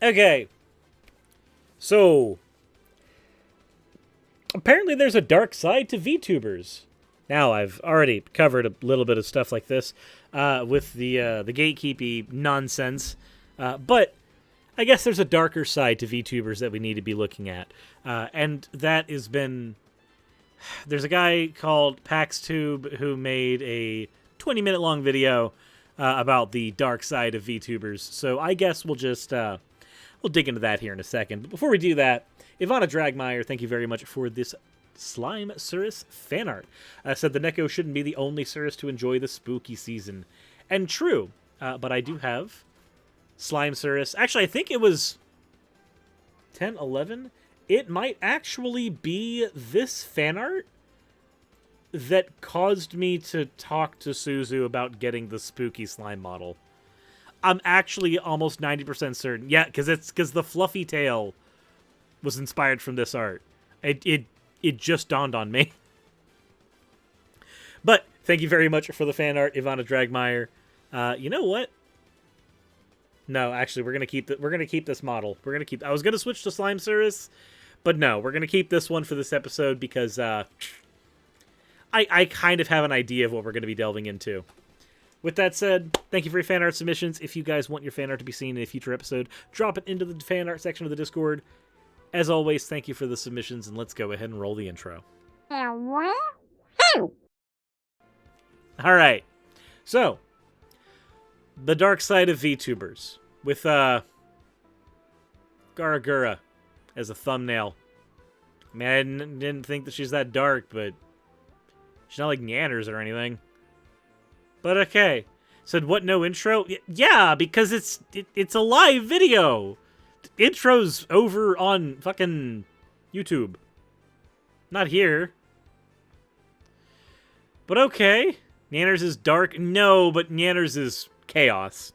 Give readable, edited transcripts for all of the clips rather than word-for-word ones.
Okay. So, apparently there's a dark side to VTubers. Now, I've already covered a little bit of stuff like this with the gatekeepy nonsense, but I guess there's a darker side to VTubers that we need to be looking at, and that has been... There's a guy called PaxTube who made a 20-minute long video about the dark side of VTubers, so I guess we'll just... we'll dig into that here in a second. But before we do that, Ivana Dragmeyer, thank you very much for this Slime Suris fan art. Said the Neko shouldn't be the only Suris to enjoy the spooky season. And true, but I do have Slime Suris. Actually, I think it was 10, 11. It might actually be this fan art that caused me to talk to Suzu about getting the spooky slime model. I'm actually almost 90% certain. Yeah, because the fluffy tail was inspired from this art. It just dawned on me. But thank you very much for the fan art, Ivana Dragmeyer. You know what? No, actually, we're gonna keep this model. I was gonna switch to Slime Suris, but no, we're gonna keep this one for this episode because I kind of have an idea of what we're gonna be delving into. With that said, thank you for your fan art submissions. If you guys want your fan art to be seen in a future episode, drop it into the fan art section of the Discord. As always, thank you for the submissions, and let's go ahead and roll the intro. Alright, so, the dark side of VTubers, with Garagura as a thumbnail. I mean, I didn't think that she's that dark, but she's not like Nyanners or anything. But okay. Said, what, no intro? Yeah, because it's a live video. Intro's over on fucking YouTube. Not here. But okay. Nyanners is dark. No, but Nyanners is chaos.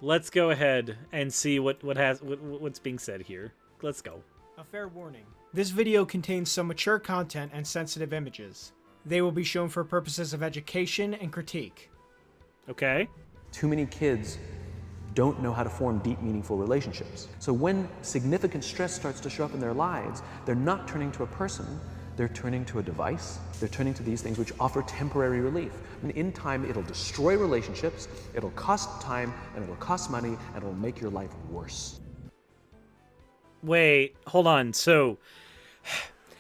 Let's go ahead and see what's being said here. Let's go. A fair warning. This video contains some mature content and sensitive images. They will be shown for purposes of education and critique. Okay. Too many kids don't know how to form deep, meaningful relationships. So when significant stress starts to show up in their lives, they're not turning to a person, they're turning to a device. They're turning to these things which offer temporary relief. And in time, it'll destroy relationships, it'll cost time, and it'll cost money, and it'll make your life worse. Wait, hold on. So,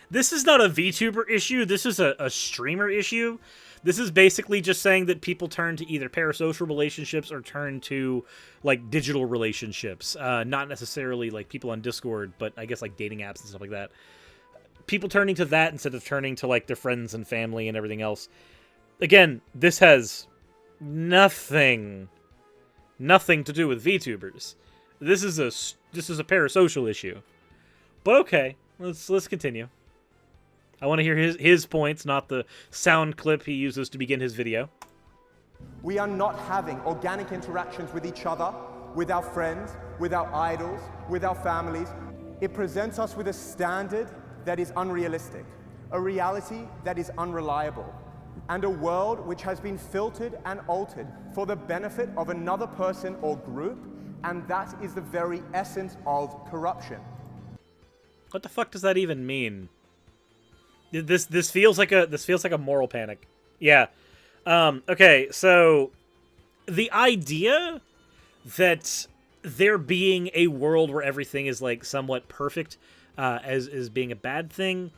this is not a VTuber issue. This is a streamer issue. This is basically just saying that people turn to either parasocial relationships or turn to, like, digital relationships. Not necessarily, like, people on Discord, but I guess, like, dating apps and stuff like that. People turning to that instead of turning to, like, their friends and family and everything else. Again, this has nothing to do with VTubers. This is a parasocial issue. But okay, let's continue. I want to hear his points, not the sound clip he uses to begin his video. We are not having organic interactions with each other, with our friends, with our idols, with our families. It presents us with a standard that is unrealistic, a reality that is unreliable, and a world which has been filtered and altered for the benefit of another person or group, and that is the very essence of corruption. What the fuck does that even mean? This feels like a moral panic. Yeah. Okay, so the idea that there being a world where everything is like somewhat perfect as being a bad thing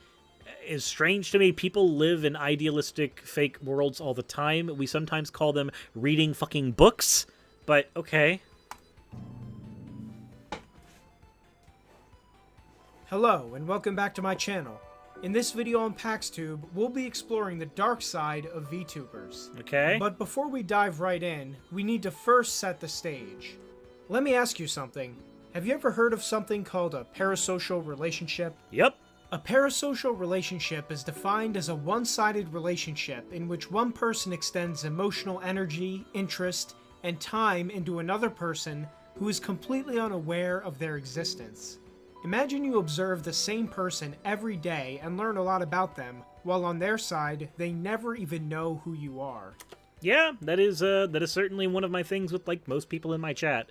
is strange to me. People live in idealistic fake worlds all the time. We sometimes call them reading fucking books, but okay. Hello, and welcome back to my channel. In this video on PaxTube, we'll be exploring the dark side of VTubers. Okay. But before we dive right in, we need to first set the stage. Let me ask you something. Have you ever heard of something called a parasocial relationship? Yep. A parasocial relationship is defined as a one-sided relationship in which one person extends emotional energy, interest, and time into another person who is completely unaware of their existence. Imagine you observe the same person every day and learn a lot about them, while on their side, they never even know who you are. Yeah, that is certainly one of my things with, like, most people in my chat.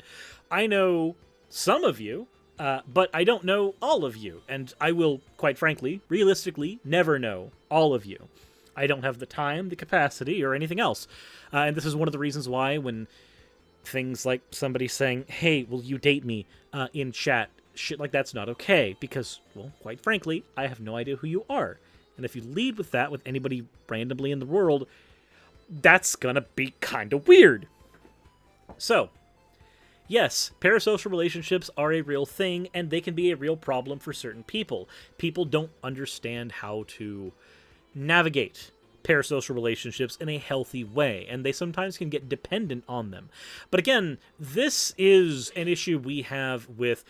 I know some of you, but I don't know all of you, and I will, quite frankly, realistically, never know all of you. I don't have the time, the capacity, or anything else. And this is one of the reasons why when things like somebody saying, hey, will you date me, in chat, shit like that's not okay, because, well, quite frankly, I have no idea who you are. And if you lead with that with anybody randomly in the world, that's gonna be kind of weird. So, yes, parasocial relationships are a real thing, and they can be a real problem for certain people. People don't understand how to navigate parasocial relationships in a healthy way, and they sometimes can get dependent on them. But again, this is an issue we have with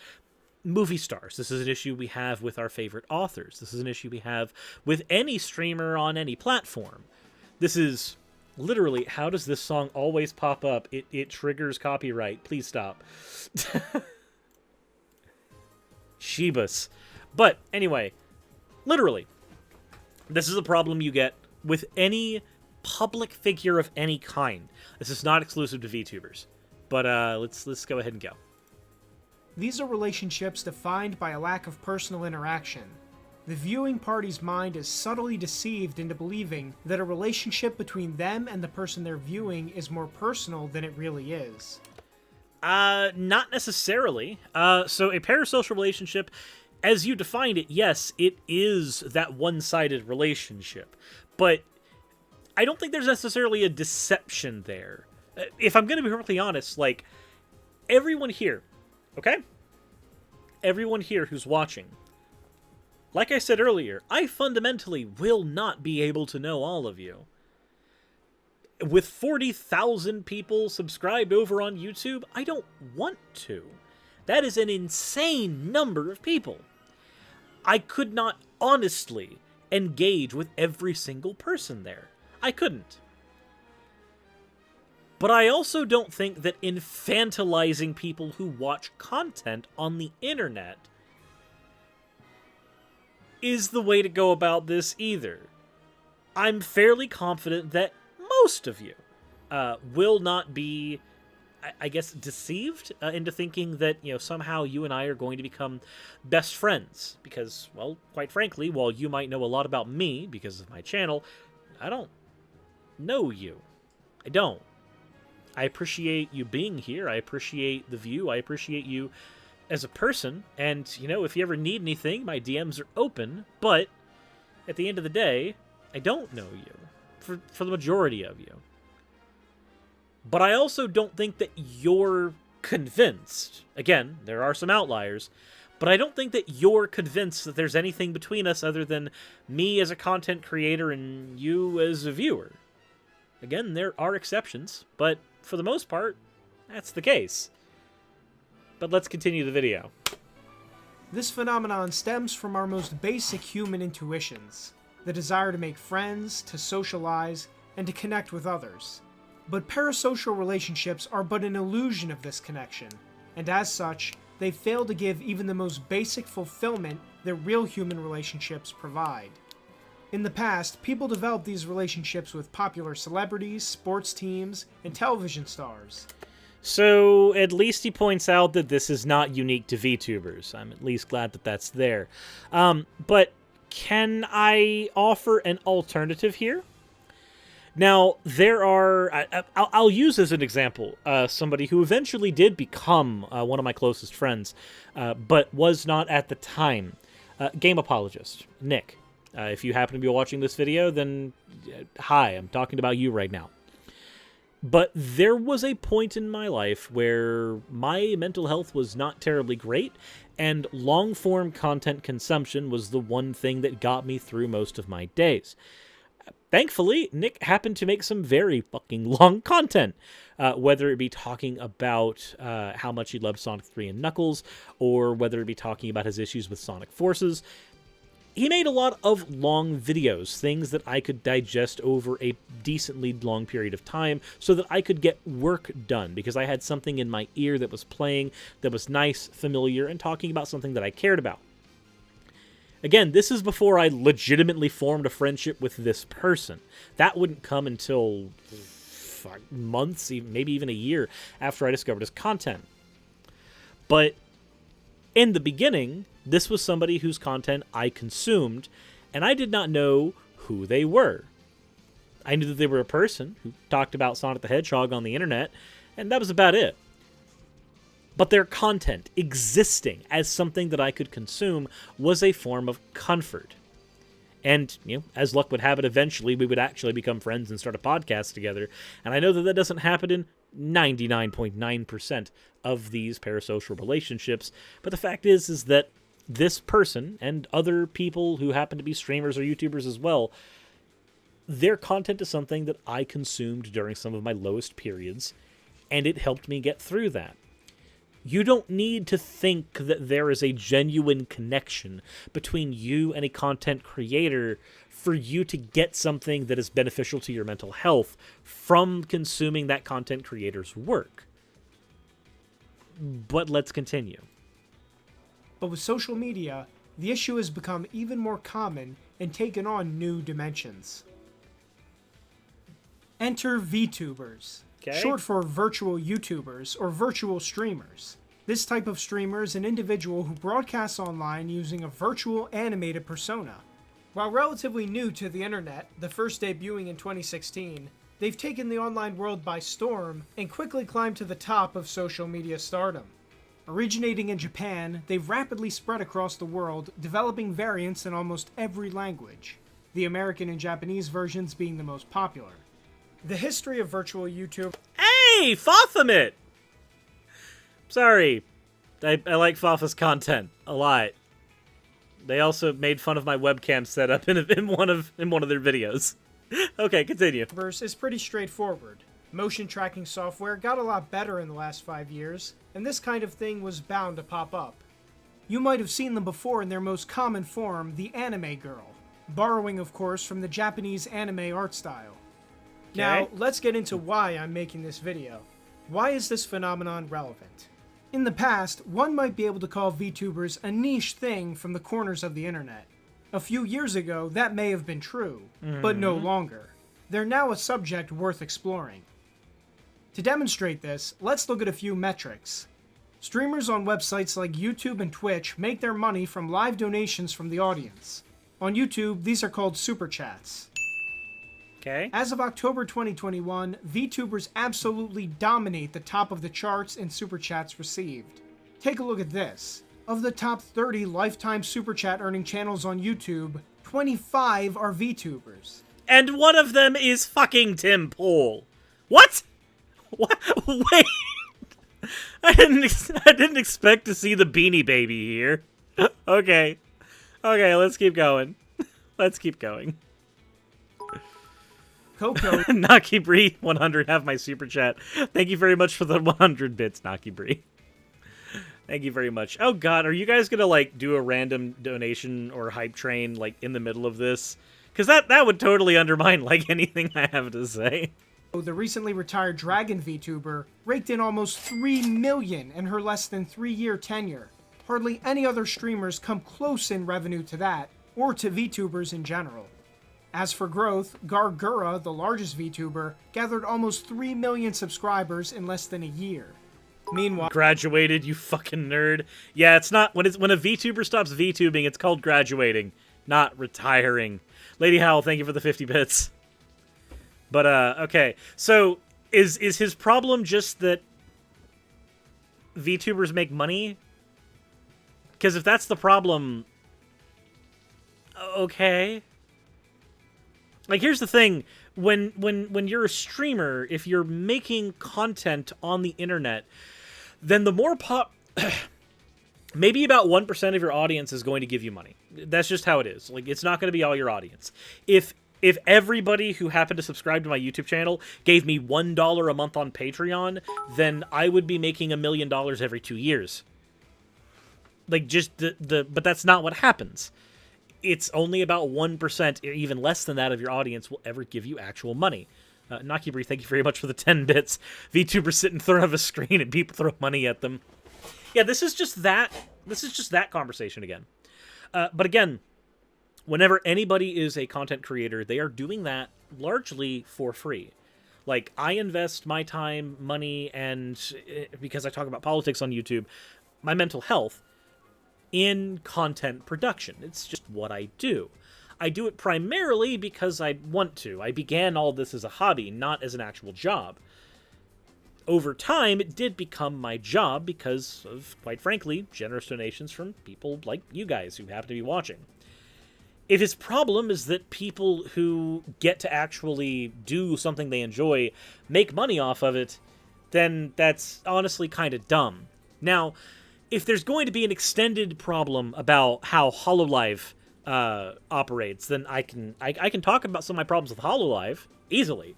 movie stars. This is an issue we have with our favorite authors. This is an issue we have with any streamer on any platform. This is literally, how does this song always pop up? It triggers copyright. Please stop. Shebus. But anyway, literally, this is a problem you get with any public figure of any kind. This is not exclusive to VTubers. But let's go ahead and go. These are relationships defined by a lack of personal interaction. The viewing party's mind is subtly deceived into believing that a relationship between them and the person they're viewing is more personal than it really is. Not necessarily. So a parasocial relationship, as you defined it, yes, it is that one-sided relationship. But I don't think there's necessarily a deception there. If I'm going to be perfectly honest, like, everyone here, okay? Everyone here who's watching, like I said earlier, I fundamentally will not be able to know all of you. With 40,000 people subscribed over on YouTube, I don't want to. That is an insane number of people. I could not honestly engage with every single person there. I couldn't. But I also don't think that infantilizing people who watch content on the internet is the way to go about this either. I'm fairly confident that most of you will not be, I guess, deceived into thinking that, you know, somehow you and I are going to become best friends. Because, well, quite frankly, while you might know a lot about me because of my channel, I don't know you. I don't. I appreciate you being here. I appreciate the view. I appreciate you as a person. And, you know, if you ever need anything, my DMs are open. But at the end of the day, I don't know you. For the majority of you. But I also don't think that you're convinced. Again, there are some outliers. But I don't think that you're convinced that there's anything between us other than me as a content creator and you as a viewer. Again, there are exceptions, but for the most part, that's the case. But let's continue the video. This phenomenon stems from our most basic human intuitions, the desire to make friends, to socialize, and to connect with others. But parasocial relationships are but an illusion of this connection, and as such, they fail to give even the most basic fulfillment that real human relationships provide. In the past, people developed these relationships with popular celebrities, sports teams, and television stars. So, at least he points out that this is not unique to VTubers. I'm at least glad that that's there. But can I offer an alternative here? Now, there are... I'll use as an example somebody who eventually did become one of my closest friends, but was not at the time. Game apologist, Nick. If you happen to be watching this video, then hi, I'm talking about you right now. But there was a point in my life where my mental health was not terribly great, and long-form content consumption was the one thing that got me through most of my days. Thankfully, Nick happened to make some very fucking long content, whether it be talking about how much he loved Sonic 3 and Knuckles, or whether it be talking about his issues with Sonic Forces. He made a lot of long videos, things that I could digest over a decently long period of time so that I could get work done, because I had something in my ear that was playing, that was nice, familiar, and talking about something that I cared about. Again, this is before I legitimately formed a friendship with this person. That wouldn't come until months, maybe even a year after I discovered his content. But in the beginning, this was somebody whose content I consumed, and I did not know who they were. I knew that they were a person who talked about Sonic the Hedgehog on the internet, and that was about it. But their content, existing as something that I could consume, was a form of comfort. And, as luck would have it, eventually we would actually become friends and start a podcast together. And I know that that doesn't happen in 99.9% of these parasocial relationships. But the fact is that this person, and other people who happen to be streamers or YouTubers as well, their content is something that I consumed during some of my lowest periods, and it helped me get through that. You don't need to think that there is a genuine connection between you and a content creator for you to get something that is beneficial to your mental health from consuming that content creator's work. But let's continue. But with social media, the issue has become even more common and taken on new dimensions. Enter VTUBERS, short for virtual YouTubers or virtual streamers. This type of streamer is an individual who broadcasts online using a virtual animated persona. While relatively new to the internet, the first debuting in 2016, they've taken the online world by storm and quickly climbed to the top of social media stardom. Originating in Japan, they've rapidly spread across the world, developing variants in almost every language, the American and Japanese versions being the most popular. The history of virtual YouTube... Hey, Fafamit! Sorry. I like Fafa's content a lot. They also made fun of my webcam setup in one of their videos. Okay, continue. Is pretty straightforward. Motion tracking software got a lot better in the last 5 years, and this kind of thing was bound to pop up. You might have seen them before in their most common form, the anime girl, borrowing of course from the Japanese anime art style. Okay. Now, let's get into why I'm making this video. Why is this phenomenon relevant? In the past, one might be able to call VTubers a niche thing from the corners of the internet. A few years ago, that may have been true, but no longer. They're now a subject worth exploring. To demonstrate this, let's look at a few metrics. Streamers on websites like YouTube and Twitch make their money from live donations from the audience. On YouTube, these are called super chats. Okay. As of October 2021, VTubers absolutely dominate the top of the charts in super chats received. Take a look at this. Of the top 30 lifetime super chat earning channels on YouTube, 25 are VTubers. And one of them is fucking Tim Pool. What? What? Wait. I didn't expect to see the Beanie Baby here. Okay. Okay, let's keep going. Let's keep going. Coco. Naki Bree 100 have my super chat. Thank you very much for the 100 bits, Naki Bree. Thank you very much. Oh god, are you guys gonna like do a random donation or hype train like in the middle of this? Because that would totally undermine like anything I have to say. The recently retired Dragon VTuber raked in almost 3 million in her less than 3-year tenure. Hardly any other streamers come close in revenue to that, or to VTubers in general. As for growth, Gargura, the largest VTuber, gathered almost 3 million subscribers in less than a year. Meanwhile, graduated, you fucking nerd. Yeah, it's not when a VTuber stops VTubing, it's called graduating, not retiring. Lady Howl, thank you for the 50 bits. But okay. So is his problem just that VTubers make money? Because if that's the problem, okay. Like, here's the thing. When you're a streamer, if you're making content on the internet, then the more maybe about 1% of your audience is going to give you money. That's just how it is. Like, it's not going to be all your audience. If everybody who happened to subscribe to my YouTube channel gave me $1 a month on Patreon, then I would be making $1 million every 2 years. Like, just but that's not what happens. It's only about 1%, or even less than that, of your audience will ever give you actual money. Nakibri, thank you very much for the 10 bits. VTubers sit in front of a screen and people throw money at them. Yeah, this is just that conversation again. But again, whenever anybody is a content creator, they are doing that largely for free. Like, I invest my time, money, and because I talk about politics on YouTube, my mental health in content production. It's just what I do. I do it primarily because I want to. I began all this as a hobby, not as an actual job. Over time, it did become my job because of, quite frankly, generous donations from people like you guys who happen to be watching. If his problem is that people who get to actually do something they enjoy make money off of it, then that's honestly kind of dumb. Now, if there's going to be an extended problem about how HoloLive operates, then I can talk about some of my problems with HoloLive easily.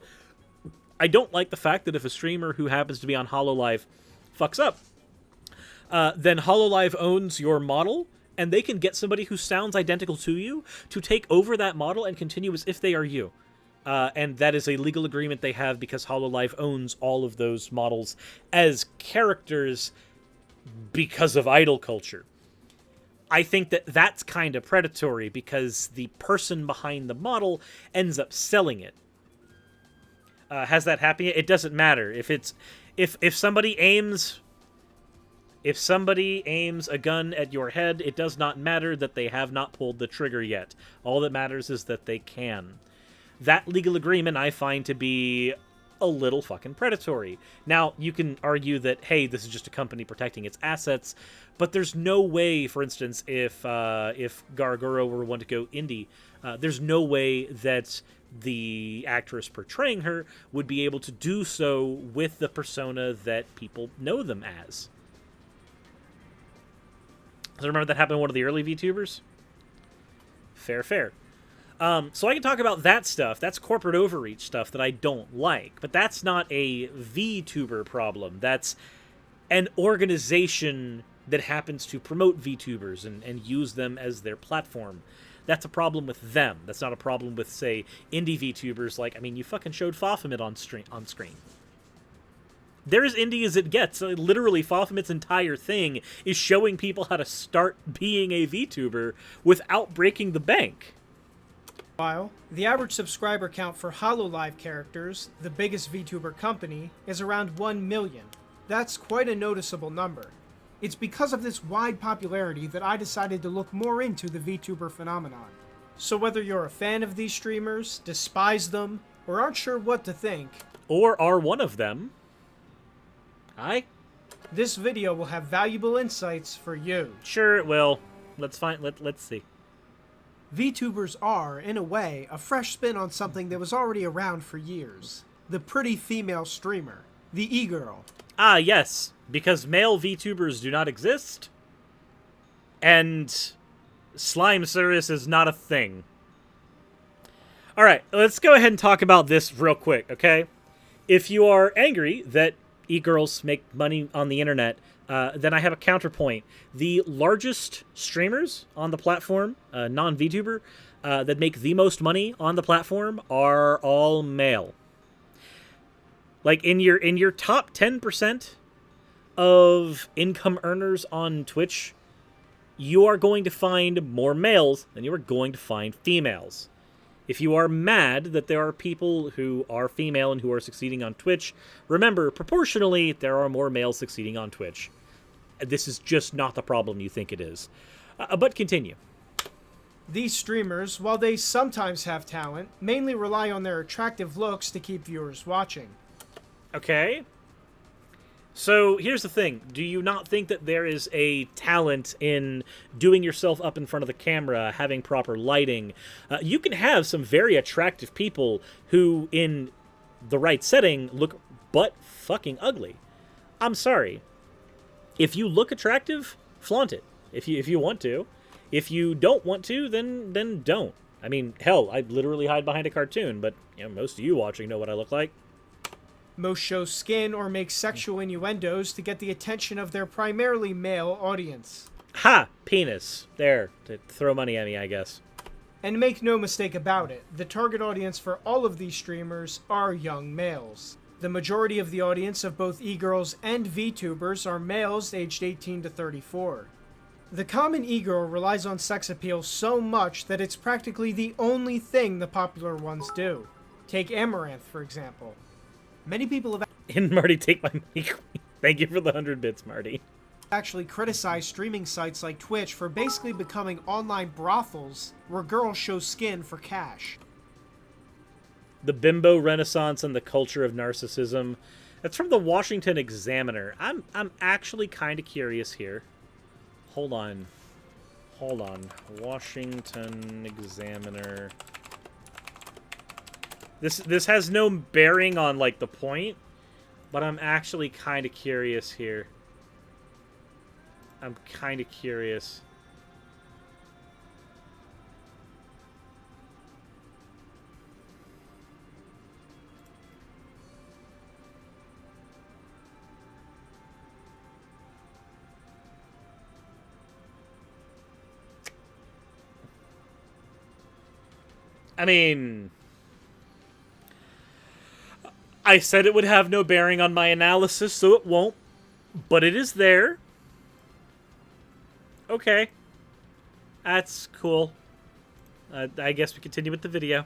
I don't like the fact that if a streamer who happens to be on HoloLive fucks up, then HoloLive owns your model, and they can get somebody who sounds identical to you to take over that model and continue as if they are you. And that is a legal agreement they have because HoloLive owns all of those models as characters because of idol culture. I think that that's kind of predatory because the person behind the model ends up selling it. Has that happened yet? It doesn't matter. If somebody aims a gun at your head, it does not matter that they have not pulled the trigger yet. All that matters is that they can. That legal agreement I find to be a little fucking predatory. Now, you can argue that, hey, this is just a company protecting its assets, but there's no way, for instance, if Garguro were one to go indie, there's no way that the actress portraying her would be able to do so with the persona that people know them as. So remember that happened in one of the early VTubers? Fair. So I can talk about that stuff. That's corporate overreach stuff that I don't like. But that's not a VTuber problem. That's an organization that happens to promote VTubers and use them as their platform. That's a problem with them. That's not a problem with, say, indie VTubers. Like, I mean, you fucking showed Baphomet on screen. They're as indie as it gets. Literally, Baphomet's entire thing is showing people how to start being a VTuber without breaking the bank. While the average subscriber count for HoloLive characters, the biggest VTuber company, is around 1 million. That's quite a noticeable number. It's because of this wide popularity that I decided to look more into the VTuber phenomenon. So whether you're a fan of these streamers, despise them, or aren't sure what to think, or are one of them, hi, this video will have valuable insights for you. Sure it will. Let's see. VTubers are, in a way, a fresh spin on something that was already around for years. The pretty female streamer. The e-girl. Ah, yes. Because male VTubers do not exist. And slime Suris is not a thing. Alright, let's go ahead and talk about this real quick, okay? If you are angry that e-girls make money on the internet, then I have a counterpoint. The largest streamers on the platform, non-VTuber, that make the most money on the platform are all male. Like, in your top 10% of income earners on Twitch, you are going to find more males than you are going to find females. If you are mad that there are people who are female and who are succeeding on Twitch, remember, proportionally, there are more males succeeding on Twitch. This is just not the problem you think it is. But continue. These streamers, while they sometimes have talent, mainly rely on their attractive looks to keep viewers watching. Okay. So here's the thing. Do you not think that there is a talent in doing yourself up in front of the camera, having proper lighting? You can have some very attractive people who, in the right setting, look butt fucking ugly. I'm sorry. If you look attractive, flaunt it. If you want to. If you don't want to, then don't. I mean, hell, I literally hide behind a cartoon, but most of you watching know what I look like. Most show skin or make sexual innuendos to get the attention of their primarily male audience. Ha! Penis. There. To throw money at me, I guess. And make no mistake about it, the target audience for all of these streamers are young males. The majority of the audience of both e-girls and VTubers are males aged 18 to 34. The common e-girl relies on sex appeal so much that it's practically the only thing the popular ones do. Take Amaranth, for example. Many people have And Marty, take my money. Thank you for the 100 bits, Marty. actually criticized streaming sites like Twitch for basically becoming online brothels where girls show skin for cash. The bimbo renaissance and the culture of narcissism. That's from the Washington Examiner. I'm actually kind of curious here. Hold on. Washington Examiner. This has no bearing on like the point, but I'm actually kind of curious here. I'm kind of curious. I mean, I said it would have no bearing on my analysis, so it won't. But it is there. Okay. That's cool. I guess we continue with the video.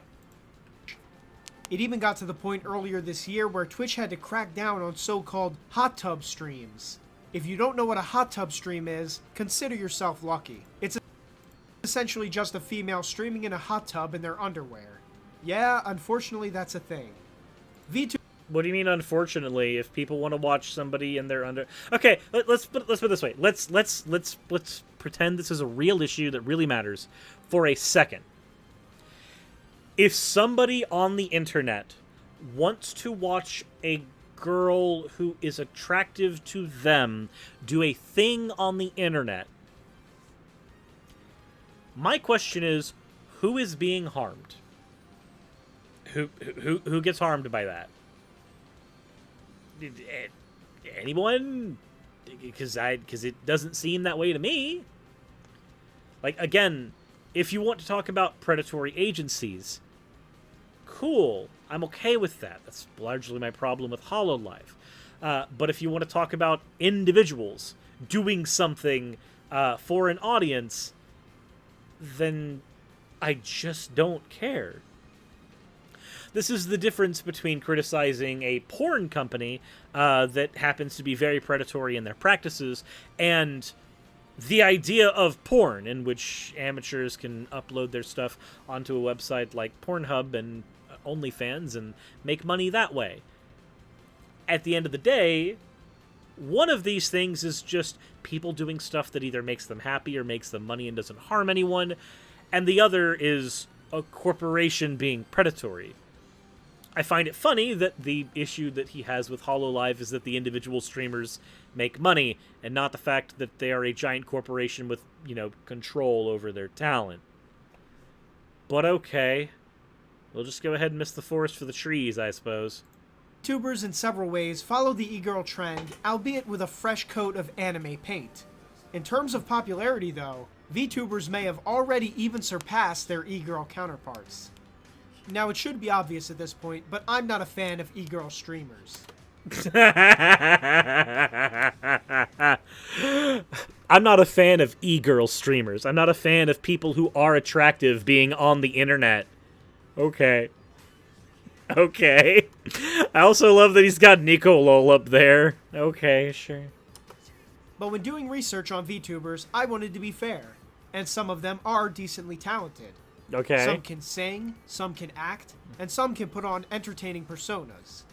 It even got to the point earlier this year where Twitch had to crack down on so-called hot tub streams. If you don't know what a hot tub stream is, consider yourself lucky. It's essentially just a female streaming in a hot tub in their underwear. Yeah, unfortunately that's a thing. What do you mean, unfortunately? If people want to watch somebody in their okay, let's put it this way. Let's pretend this is a real issue that really matters for a second. If somebody on the internet wants to watch a girl who is attractive to them do a thing on the internet, my question is, who is being harmed? Who gets harmed by that? Anyone? Because it doesn't seem that way to me. Like, again, if you want to talk about predatory agencies, cool. I'm okay with that. That's largely my problem with HoloLive. But if you want to talk about individuals doing something for an audience, then I just don't care. This is the difference between criticizing a porn company that happens to be very predatory in their practices and the idea of porn, in which amateurs can upload their stuff onto a website like Pornhub and OnlyFans and make money that way. At the end of the day, one of these things is just people doing stuff that either makes them happy or makes them money and doesn't harm anyone, and the other is a corporation being predatory. I find it funny that the issue that he has with HoloLive is that the individual streamers make money, and not the fact that they are a giant corporation with, control over their talent. But okay. We'll just go ahead and miss the forest for the trees, I suppose. VTubers in several ways follow the e-girl trend, albeit with a fresh coat of anime paint. In terms of popularity, though, VTubers may have already even surpassed their e-girl counterparts. Now, it should be obvious at this point, but I'm not a fan of e-girl streamers. I'm not a fan of e-girl streamers. I'm not a fan of people who are attractive being on the internet. Okay. I also love that he's got Nico Lol up there. Okay, sure. But when doing research on VTubers, I wanted to be fair. And some of them are decently talented. Okay. Some can sing, some can act, and some can put on entertaining personas.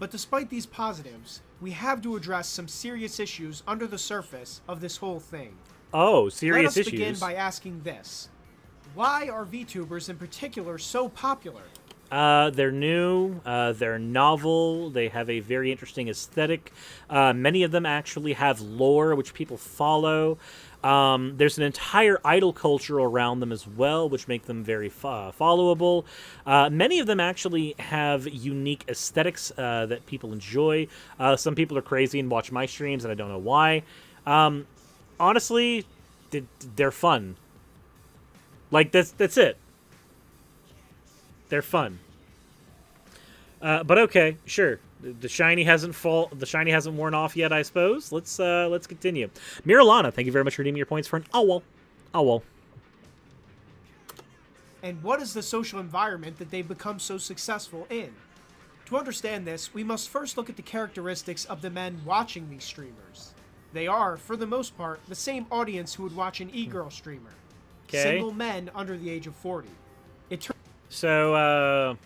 But despite these positives, we have to address some serious issues under the surface of this whole thing. Oh, serious issues. Let us begin by asking this. Why are VTubers in particular so popular? They're new, they're novel, they have a very interesting aesthetic. Many of them actually have lore, which people follow. There's an entire idol culture around them as well, which make them very followable. Many of them actually have unique aesthetics that people enjoy. Some people are crazy and watch my streams, and I don't know why. Honestly, they're fun. Like, that's it. They're fun. But okay, sure. The shiny hasn't worn off yet, I suppose. Let's continue. Miralana, thank you very much for redeeming your points for an owl. And what is the social environment that they've become so successful in? To understand this, we must first look at the characteristics of the men watching these streamers. They are, for the most part, the same audience who would watch an e-girl streamer. Okay. Single men under the age of 40. So,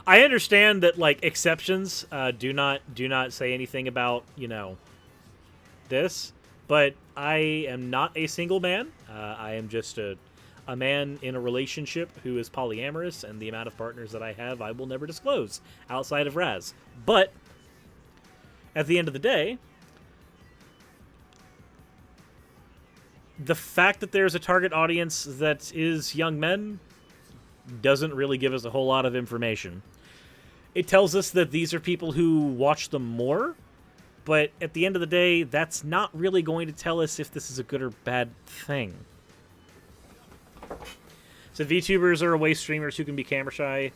I understand that, like, exceptions do not say anything about, this, but I am not a single man. I am just a man in a relationship who is polyamorous, and the amount of partners that I have, I will never disclose outside of Raz. But at the end of the day, the fact that there's a target audience that is young men doesn't really give us a whole lot of information. It tells us that these are people who watch them more, but at the end of the day, that's not really going to tell us if this is a good or bad thing. So VTubers are away streamers who can be camera shy.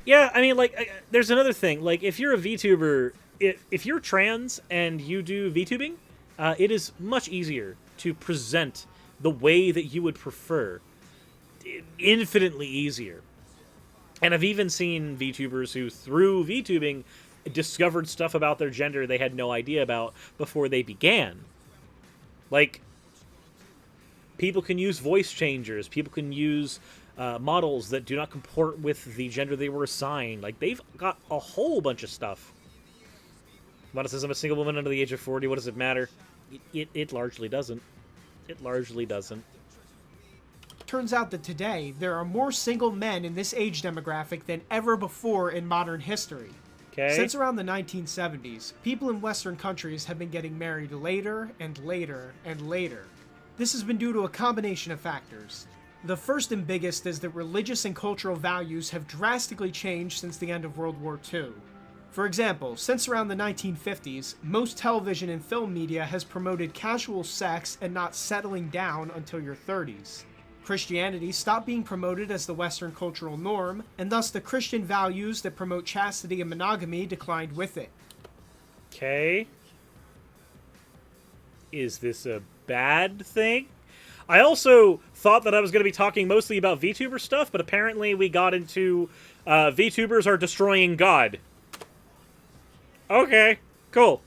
Yeah, I mean, like, there's another thing. Like, if you're a VTuber, if you're trans and you do VTubing, it is much easier to present the way that you would prefer. Infinitely easier. And I've even seen VTubers who, through VTubing, discovered stuff about their gender they had no idea about before they began. Like, people can use voice changers. People can use models that do not comport with the gender they were assigned. Like, they've got a whole bunch of stuff. Vada says, I'm a single woman under the age of 40. What does it matter? It largely doesn't. It largely doesn't. Turns out that today, there are more single men in this age demographic than ever before in modern history. Okay. Since around the 1970s, people in Western countries have been getting married later and later and later. This has been due to a combination of factors. The first and biggest is that religious and cultural values have drastically changed since the end of World War II. For example, since around the 1950s, most television and film media has promoted casual sex and not settling down until your 30s. Christianity stopped being promoted as the Western cultural norm, and thus the Christian values that promote chastity and monogamy declined with it. Okay. Is this a bad thing? I also thought that I was going to be talking mostly about VTuber stuff, but apparently we got into VTubers are destroying God. Okay, cool.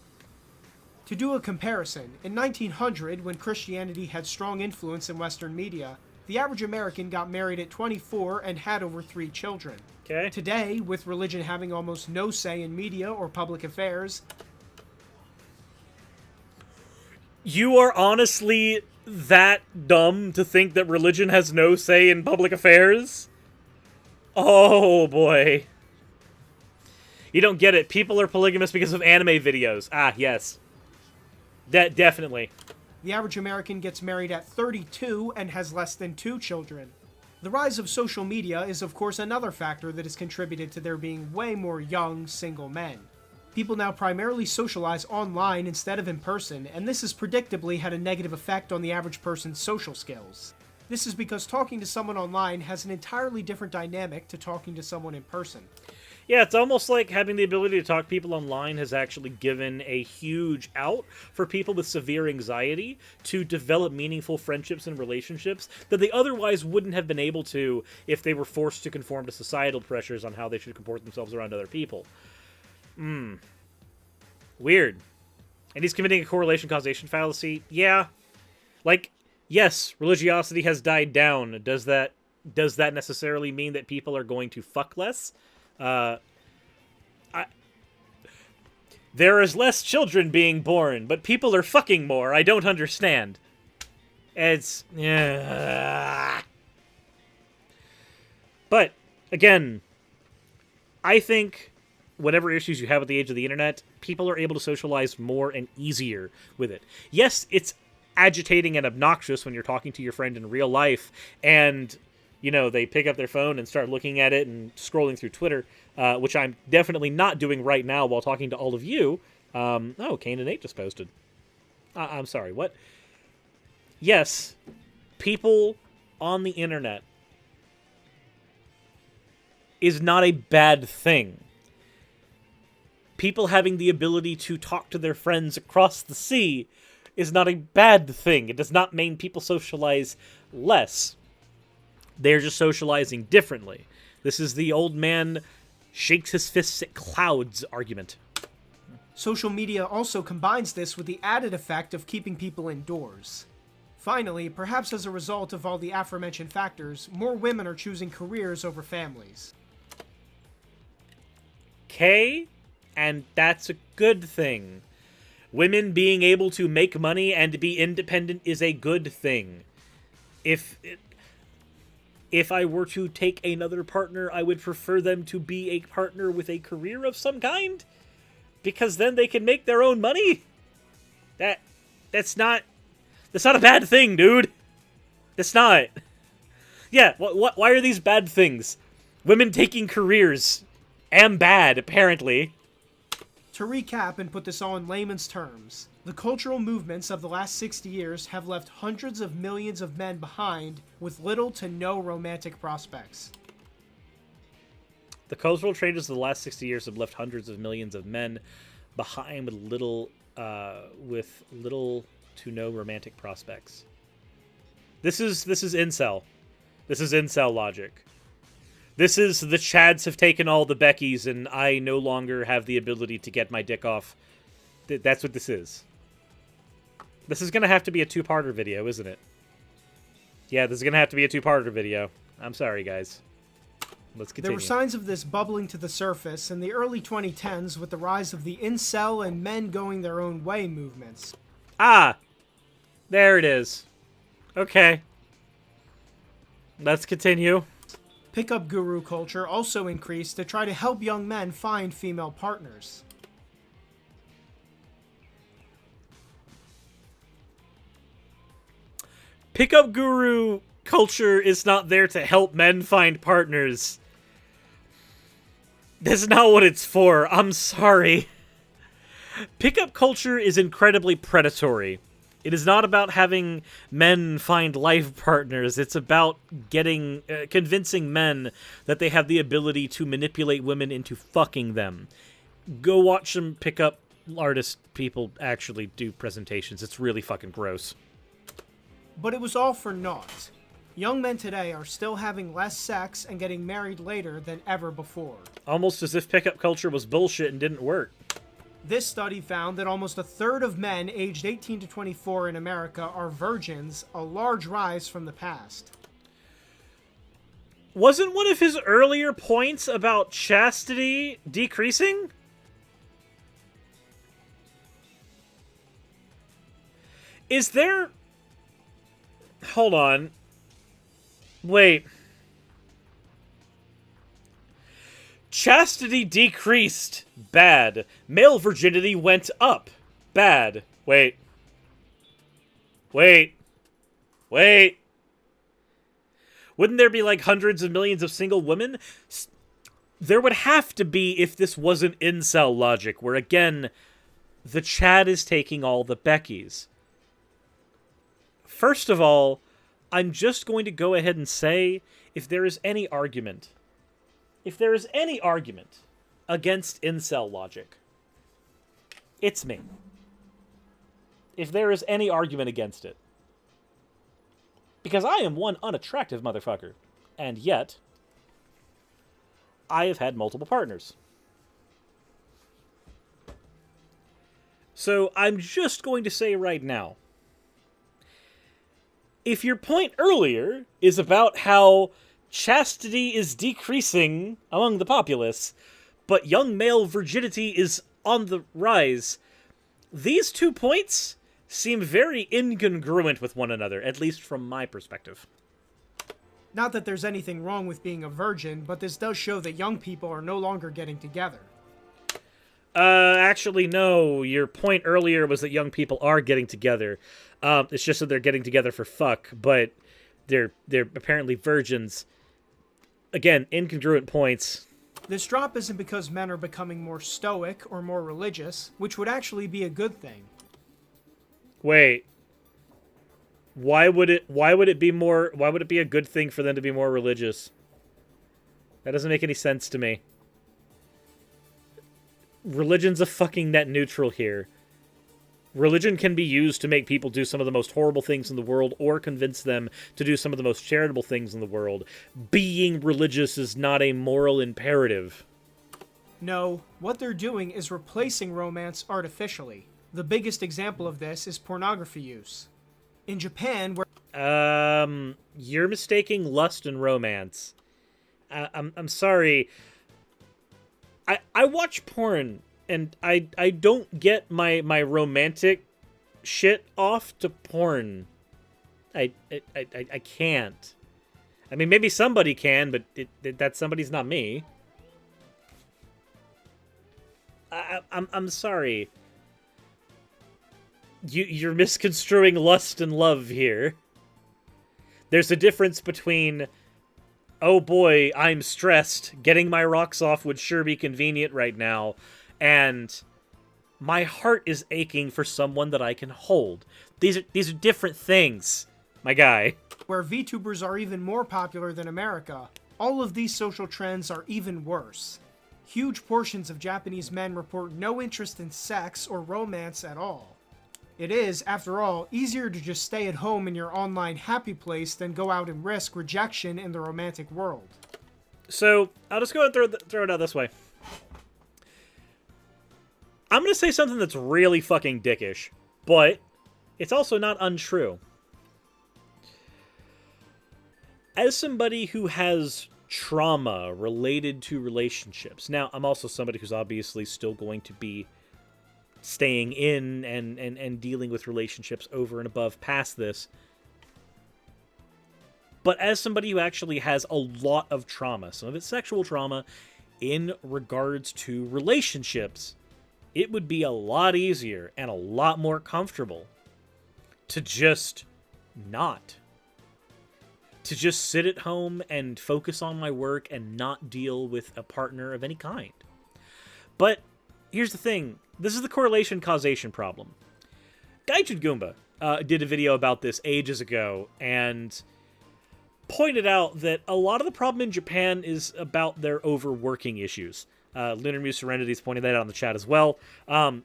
To do a comparison, in 1900, when Christianity had strong influence in Western media, the average American got married at 24 and had over 3 children. Okay. Today, with religion having almost no say in media or public affairs... You are honestly that dumb to think that religion has no say in public affairs? Oh, boy. You don't get it. People are polygamous because of anime videos. Ah, yes. Definitely. The average American gets married at 32 and has less than 2 children. The rise of social media is of course another factor that has contributed to there being way more young, single men. People now primarily socialize online instead of in person, and this has predictably had a negative effect on the average person's social skills. This is because talking to someone online has an entirely different dynamic to talking to someone in person. Yeah, it's almost like having the ability to talk to people online has actually given a huge out for people with severe anxiety to develop meaningful friendships and relationships that they otherwise wouldn't have been able to if they were forced to conform to societal pressures on how they should comport themselves around other people. Weird. And he's committing a correlation-causation fallacy? Yeah. Like, yes, religiosity has died down. Does that necessarily mean that people are going to fuck less? There is less children being born, but people are fucking more. I don't understand. It's... But, again, I think whatever issues you have at the age of the internet, people are able to socialize more and easier with it. Yes, it's agitating and obnoxious when you're talking to your friend in real life, and... they pick up their phone and start looking at it and scrolling through Twitter, which I'm definitely not doing right now while talking to all of you. Kane and Nate just posted. I'm sorry, what? Yes, people on the internet is not a bad thing. People having the ability to talk to their friends across the sea is not a bad thing. It does not mean people socialize less. They're just socializing differently. This is the old man shakes his fists at clouds argument. Social media also combines this with the added effect of keeping people indoors. Finally, perhaps as a result of all the aforementioned factors, more women are choosing careers over families. Okay, and that's a good thing. Women being able to make money and be independent is a good thing. If I were to take another partner, I would prefer them to be a partner with a career of some kind, because then they can make their own money. That's not a bad thing, dude. That's not. Yeah, why are these bad things? Women taking careers am bad, apparently. To recap and put this all in layman's terms, the cultural movements of the last 60 years have left hundreds of millions of men behind with little to no romantic prospects. The cultural changes of the last 60 years have left hundreds of millions of men behind with little to no romantic prospects. This is incel. This is incel logic. This is the Chads have taken all the Beckys and I no longer have the ability to get my dick off. That's what this is. This is going to have to be a two-parter video, isn't it? Yeah, this is going to have to be a two-parter video. I'm sorry, guys. Let's continue. There were signs of this bubbling to the surface in the early 2010s with the rise of the incel and men going their own way movements. Ah! There it is. Okay. Let's continue. Pickup guru culture also increased to try to help young men find female partners. Pickup guru culture is not there to help men find partners. That's not what it's for. I'm sorry. Pickup culture is incredibly predatory. It is not about having men find life partners. It's about convincing men that they have the ability to manipulate women into fucking them. Go watch some pickup artist people actually do presentations. It's really fucking gross. But it was all for naught. Young men today are still having less sex and getting married later than ever before. Almost as if pickup culture was bullshit and didn't work. This study found that almost a third of men aged 18 to 24 in America are virgins, a large rise from the past. Wasn't one of his earlier points about chastity decreasing? Is there... Hold on. Wait. Chastity decreased. Bad. Male virginity went up. Bad. Wait. Wouldn't there be like hundreds of millions of single women? There would have to be if this wasn't incel logic, where again, the Chad is taking all the Beckys. First of all, I'm just going to go ahead and say, if there is any argument against incel logic, it's me. If there is any argument against it. Because I am one unattractive motherfucker. And yet, I have had multiple partners. So I'm just going to say right now, if your point earlier is about how chastity is decreasing among the populace, but young male virginity is on the rise, these 2 points seem very incongruent with one another, at least from my perspective. Not that there's anything wrong with being a virgin, but this does show that young people are no longer getting together. Actually, no. Your point earlier was that young people are getting together. It's just that they're getting together for fuck, but they're apparently virgins. Again, incongruent points. This drop isn't because men are becoming more stoic or more religious, which would actually be a good thing. Wait. Why would it be a good thing for them to be more religious? That doesn't make any sense to me. Religion's a fucking net neutral here. Religion can be used to make people do some of the most horrible things in the world or convince them to do some of the most charitable things in the world. Being religious is not a moral imperative. No, what they're doing is replacing romance artificially. The biggest example of this is pornography use. In Japan, where you're mistaking lust and romance. I'm sorry. I watch porn, and I don't get my romantic shit off to porn. I can't. I mean, maybe somebody can, but that somebody's not me. I'm sorry. You're misconstruing lust and love here. There's a difference between, oh boy, I'm stressed, getting my rocks off would sure be convenient right now, and my heart is aching for someone that I can hold. These are different things, my guy. Where VTubers are even more popular than America, all of these social trends are even worse. Huge portions of Japanese men report no interest in sex or romance at all. It is, after all, easier to just stay at home in your online happy place than go out and risk rejection in the romantic world. So, I'll just go and throw it out this way. I'm going to say something that's really fucking dickish, but it's also not untrue. As somebody who has trauma related to relationships, now, I'm also somebody who's obviously still going to be staying in and dealing with relationships over and above past this. But as somebody who actually has a lot of trauma, some of it's sexual trauma, in regards to relationships, it would be a lot easier and a lot more comfortable to just not. To just sit at home and focus on my work and not deal with a partner of any kind. But here's the thing. This is the correlation-causation problem. Gaijin Goomba did a video about this ages ago and pointed out that a lot of the problem in Japan is about their overworking issues. Lunar Muse Serenity's pointed that out in the chat as well.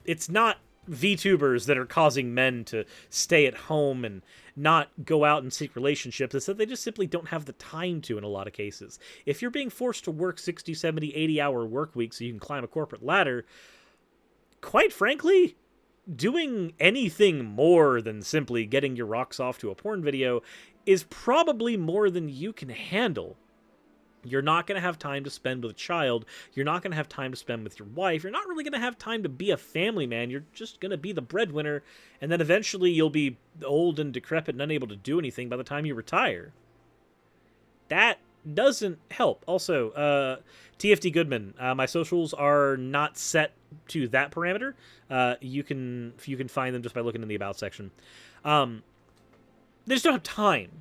It's not VTubers that are causing men to stay at home and not go out and seek relationships. It's that they just simply don't have the time to in a lot of cases. If you're being forced to work 60, 70, 80-hour work weeks so you can climb a corporate ladder, quite frankly, doing anything more than simply getting your rocks off to a porn video is probably more than you can handle. You're not going to have time to spend with a child. You're not going to have time to spend with your wife. You're not really going to have time to be a family man. You're just going to be the breadwinner, and then eventually you'll be old and decrepit and unable to do anything by the time you retire. That doesn't help. Also, TFD Goodman, my socials are not set to that parameter. You can find them just by looking in the About section. They just don't have time.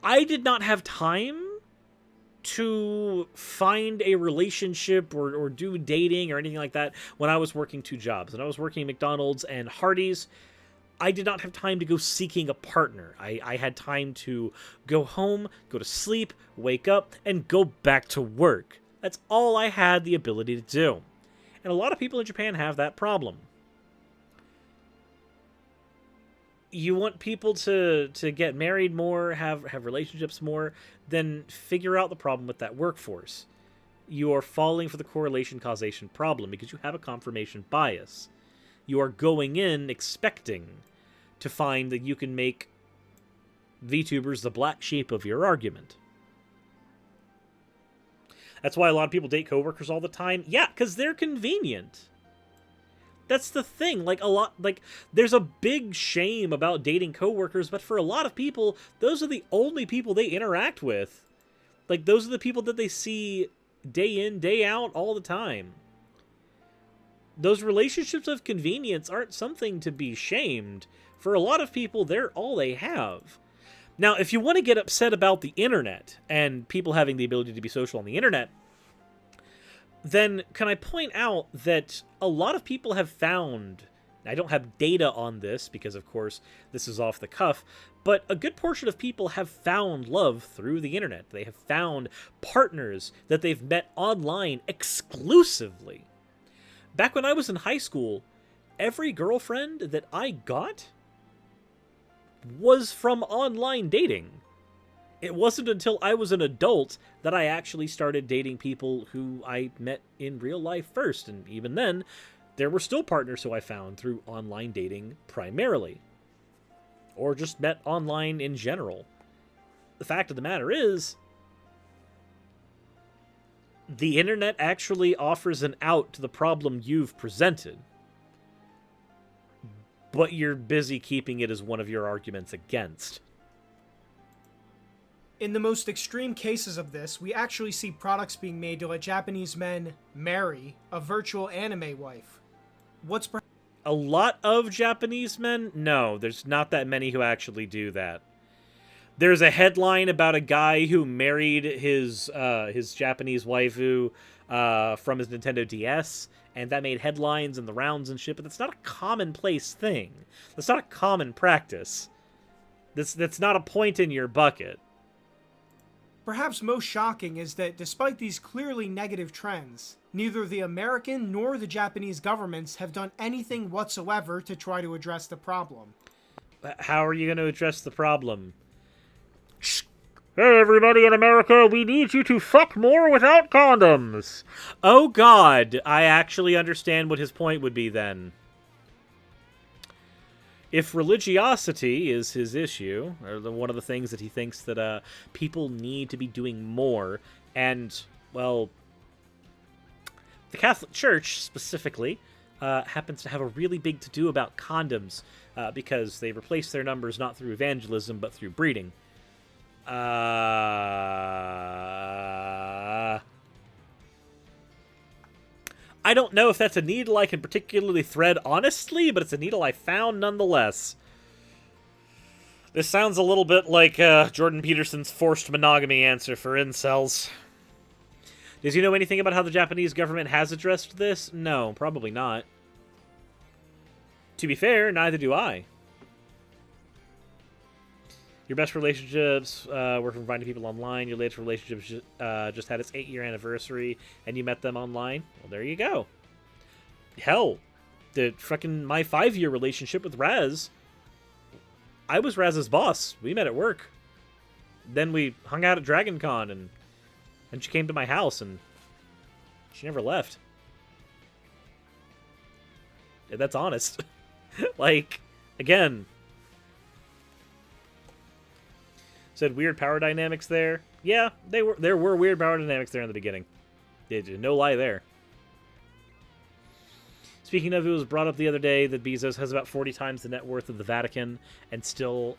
I did not have time to find a relationship or do dating or anything like that when I was working 2 jobs. And I was working at McDonald's and Hardee's. I did not have time to go seeking a partner. I had time to go home, go to sleep, wake up, and go back to work. That's all I had the ability to do. And a lot of people in Japan have that problem. You want people to get married more, have relationships more, then figure out the problem with that workforce. You are falling for the correlation-causation problem because you have a confirmation bias. You are going in expecting to find that you can make VTubers the black sheep of your argument. That's why a lot of people date coworkers all the time. Yeah, because they're convenient. That's the thing. There's a big shame about dating coworkers, but for a lot of people, those are the only people they interact with. Like, those are the people that they see day in, day out, all the time. Those relationships of convenience aren't something to be shamed. For a lot of people, they're all they have. Now, if you want to get upset about the internet and people having the ability to be social on the internet, then can I point out that a lot of people have found, I don't have data on this because, of course, this is off the cuff, but a good portion of people have found love through the internet. They have found partners that they've met online exclusively. Back when I was in high school, every girlfriend that I got was from online dating. It wasn't until I was an adult that I actually started dating people who I met in real life first, and even then, there were still partners who I found through online dating primarily. Or just met online in general. The fact of the matter is, the internet actually offers an out to the problem you've presented. But you're busy keeping it as one of your arguments against. In the most extreme cases of this, we actually see products being made to let Japanese men marry a virtual anime wife. A lot of Japanese men? No, there's not that many who actually do that. There's a headline about a guy who married his Japanese waifu from his Nintendo DS, and that made headlines and the rounds and shit, but that's not a commonplace thing. That's not a common practice. That's not a point in your bucket. Perhaps most shocking is that despite these clearly negative trends, neither the American nor the Japanese governments have done anything whatsoever to try to address the problem. How are you going to address the problem? Hey, everybody in America, we need you to fuck more without condoms. Oh, God. I actually understand what his point would be then. If religiosity is his issue, or one of the things that he thinks that people need to be doing more, and, well, the Catholic Church, specifically, happens to have a really big to-do about condoms, because they replace their numbers not through evangelism, but through breeding. I don't know if that's a needle I can particularly thread honestly, but it's a needle I found nonetheless. This sounds a little bit like Jordan Peterson's forced monogamy answer for incels. Does he know anything about how the Japanese government has addressed this? No, probably not. To be fair, neither do I. Your best relationships were from finding people online. Your latest relationship just had its 8-year anniversary, and you met them online. Well, there you go. Hell, my 5-year relationship with Raz, I was Raz's boss. We met at work. Then we hung out at Dragon Con, and she came to my house, and she never left. That's honest. Like, again... Said weird power dynamics there. Yeah, there were weird power dynamics there in the beginning. No lie there. Speaking of, it was brought up the other day that Bezos has about 40 times the net worth of the Vatican, and still,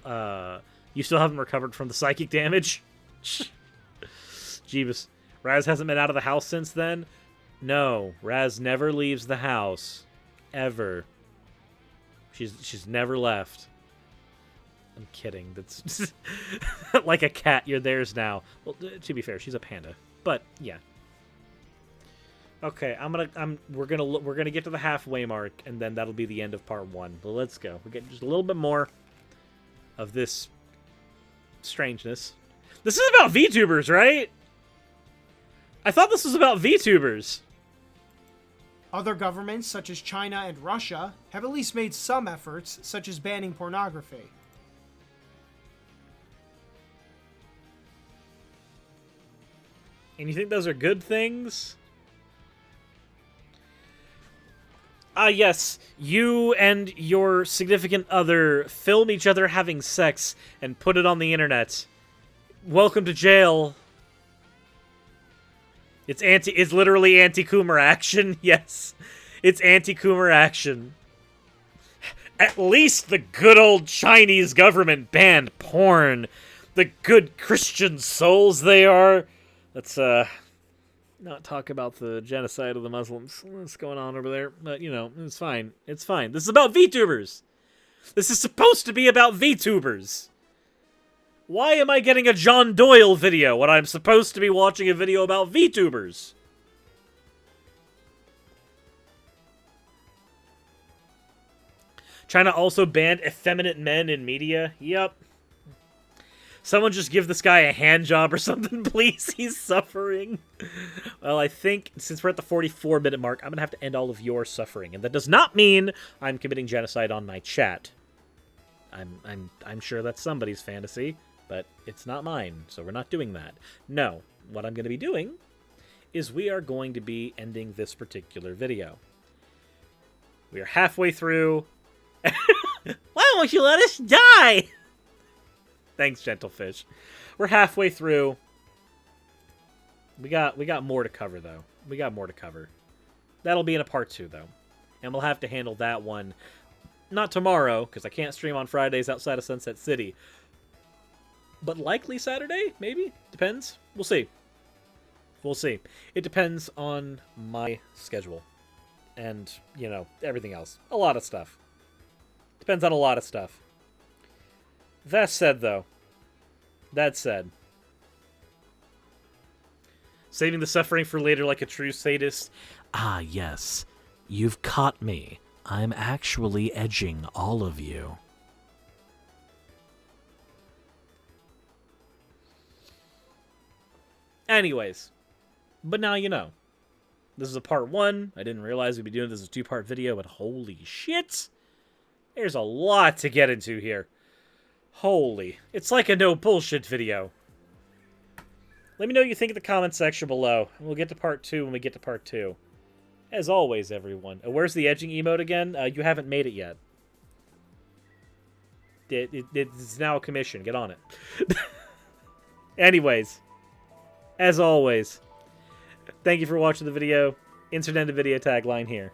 you still haven't recovered from the psychic damage? Jeebus. Raz hasn't been out of the house since then? No, Raz never leaves the house. Ever. She's never left. I'm kidding. That's like a cat. You're theirs now. Well, to be fair, she's a panda. But yeah. Okay, we're gonna get to the halfway mark, and then that'll be the end of part 1. But let's go. We're getting just a little bit more of this strangeness. This is about VTubers, right? I thought this was about VTubers. Other governments, such as China and Russia, have at least made some efforts, such as banning pornography. And you think those are good things? Yes. You and your significant other film each other having sex and put it on the internet. Welcome to jail. It's literally anti-Coomer action. Yes. It's anti-Coomer action. At least the good old Chinese government banned porn. The good Christian souls they are. Let's not talk about the genocide of the Muslims. What's going on over there? But, you know, it's fine. It's fine. This is about VTubers. This is supposed to be about VTubers. Why am I getting a John Doyle video when I'm supposed to be watching a video about VTubers? China also banned effeminate men in media. Yep. Someone just give this guy a hand job or something, please. He's suffering. Well, I think since we're at the 44-minute mark, I'm going to have to end all of your suffering. And that does not mean I'm committing genocide on my chat. I'm sure that's somebody's fantasy. but it's not mine, so we're not doing that. No, what I'm going to be doing is we are going to be ending this particular video. We are halfway through. Why won't you let us die? Thanks, Gentlefish. We're halfway through. We got more to cover, though. We got more to cover. That'll be in a part 2, though. And we'll have to handle that one, not tomorrow, because I can't stream on Fridays outside of Sunset City. But likely Saturday, maybe? Depends. We'll see. We'll see. It depends on my schedule. And, you know, everything else. A lot of stuff. Depends on a lot of stuff. That said, though. That said. Saving the suffering for later like a true sadist. Ah, yes. You've caught me. I'm actually edging all of you. Anyways. But now you know. This is a part 1. I didn't realize we'd be doing this as a 2-part video, but holy shit! There's a lot to get into here. Holy. It's like a no bullshit video. Let me know what you think in the comment section below. And we'll get to part 2 when we get to part 2. As always, everyone. Where's the edging emote again? You haven't made it yet. It's now a commission. Get on it. Anyways. As always. Thank you for watching the video. Insert end of video tagline here.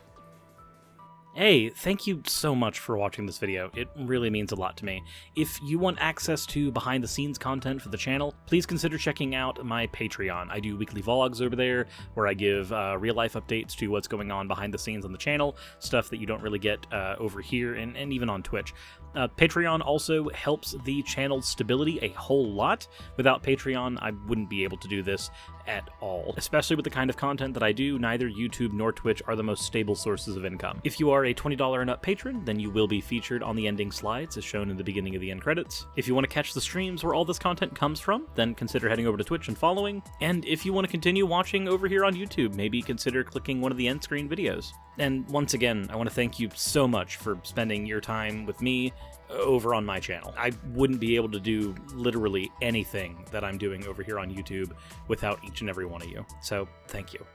Hey, thank you so much for watching this video. It really means a lot to me. If you want access to behind-the-scenes content for the channel, please consider checking out my Patreon. I do weekly vlogs over there, where I give real-life updates to what's going on behind the scenes on the channel, stuff that you don't really get over here, and even on Twitch. Patreon also helps the channel's stability a whole lot. Without Patreon, I wouldn't be able to do this at all. Especially with the kind of content that I do, neither YouTube nor Twitch are the most stable sources of income. If you are a $20 and up patron, then you will be featured on the ending slides as shown in the beginning of the end credits. If you want to catch the streams where all this content comes from, then consider heading over to Twitch and following. And if you want to continue watching over here on YouTube, maybe consider clicking one of the end screen videos. And once again, I want to thank you so much for spending your time with me over on my channel. I wouldn't be able to do literally anything that I'm doing over here on YouTube without each and every one of you. So, thank you.